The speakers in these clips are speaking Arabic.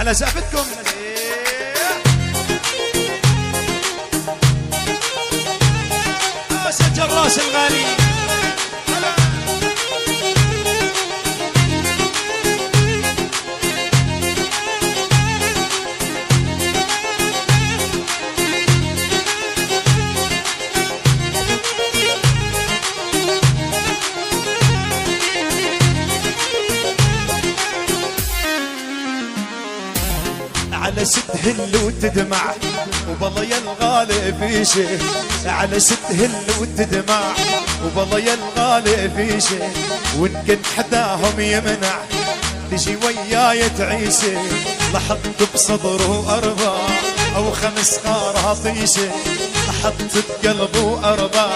على سقفتكم. سجل راس الغالي. على ست هل وتدمع وبالله يا الغالي في شيء، على ست هل وتدمع وبالله يا الغالي في شيء، وان كنت حداهم يمنع تجي وياي تعيشي، لحظت بصدره 4 أو 5 خراطيشي، لحظت بقلبه 4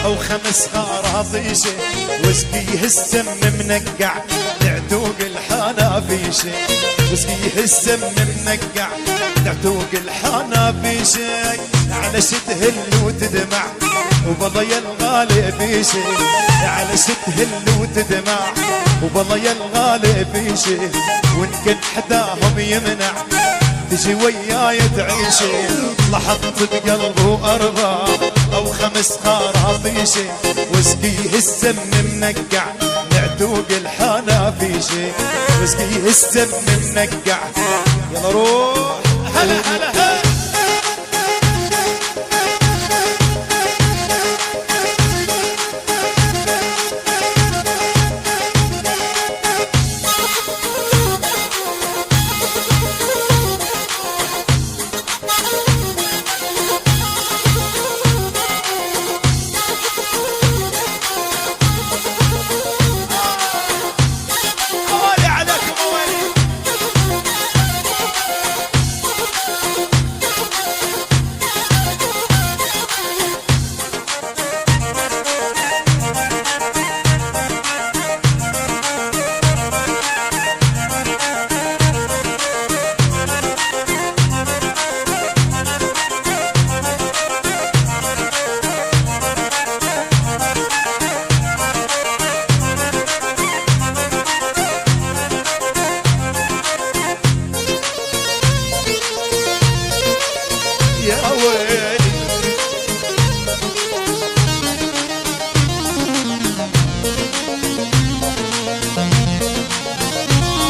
أو 5 خراطيشي، واسقيه السم منقع تعتوق الحنافيشي، واسقيه السم منقع تعتوق الحنافيشي، على ست هل وتدمع وبالله يا الغالي في شي، على ست هل وتدمع وبالله يا الغالي في شي، وان كان حداهم يمنع تجي وياي تعيشي، لحظت بقلبه 4 أو 5 خراطيشي، واسقيه السم منقع نعتوق الحنافيشي، واسقيه السم منقع. يلا روح هلا هلا هلا.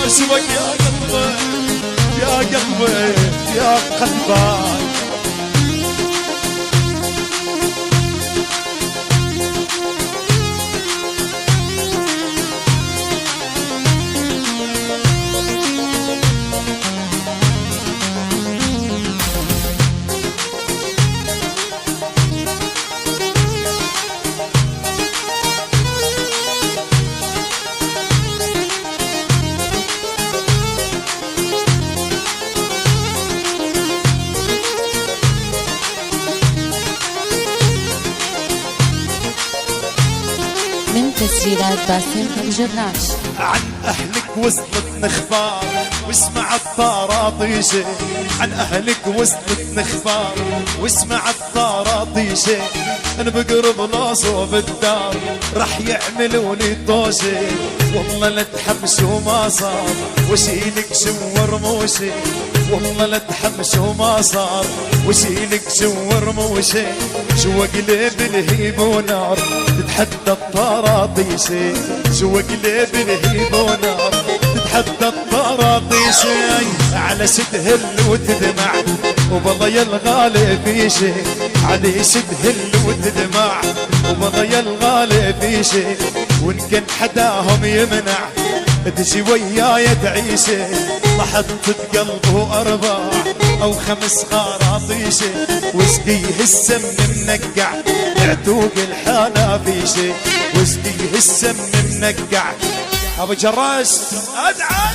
اسمك يا قلبي يا قلبي يا قلبي. من تسجيلات باسم الجراش. عن أهلك وصلت نخبار واسمع الطراطيشي، عن أهلك وصلت نخبار واسمع الطراطيشي، أنا بقرب ناصو بالدار راح يعملوا لي طوشي، والله لا تحمش وما صار وشيلك شور موشي، والله لا تحمش وما صار وشيلك شور موشي، شو قلب الهيب ونار تتحدى الطراطيشي، شو قلب الهيب ونار تتحدى الطراطيشي، على ست هل وتدمع وبالله يا الغالي في شي، علي ست هل وتدمع وبالله يا الغالي في شي، وان كان حداهم يمنع تجي وياي تعيشي، لحظت بقلبه 4 أو 5 خراطيشي، واسقيه السم منقع يعتوق الحنافيشي، واسقيه السم منقع. ابو جراش ادعى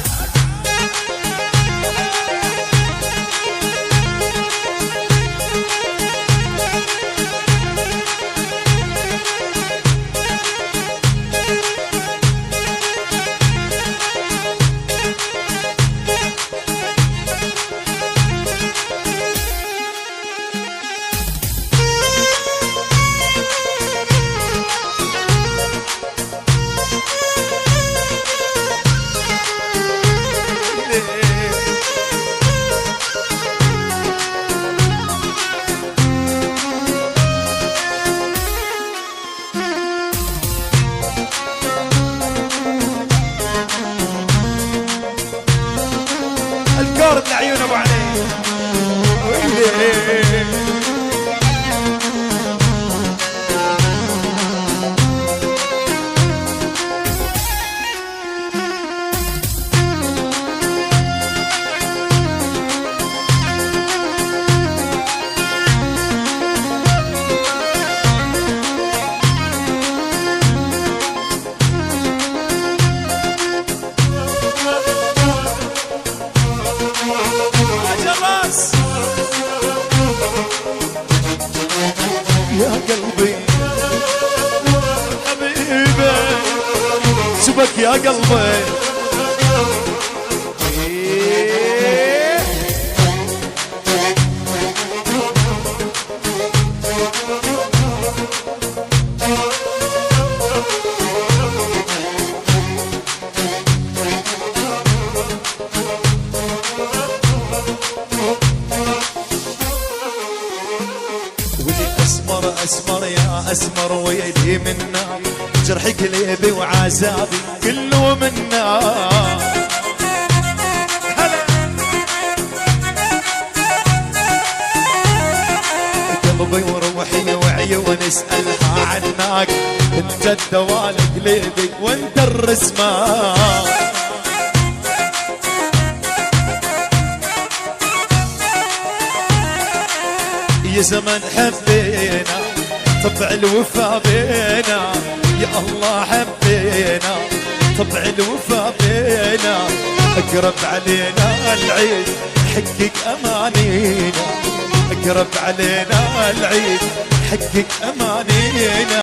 قلوبك يا قلبي. اسمر اسمر يا اسمر ويلي منا، جرح قلبي وعذابي كله منا. قلبي وروحي وعيون اسألها عنك، انت الدواء لقلبي وانت الرسمة. يا زمن حبينا طبع الوفا بينا، يا الله حبينا طبع الوفا بينا. اقرب علينا العيد حقق امانينا، اقرب علينا العيد حقق امانينا.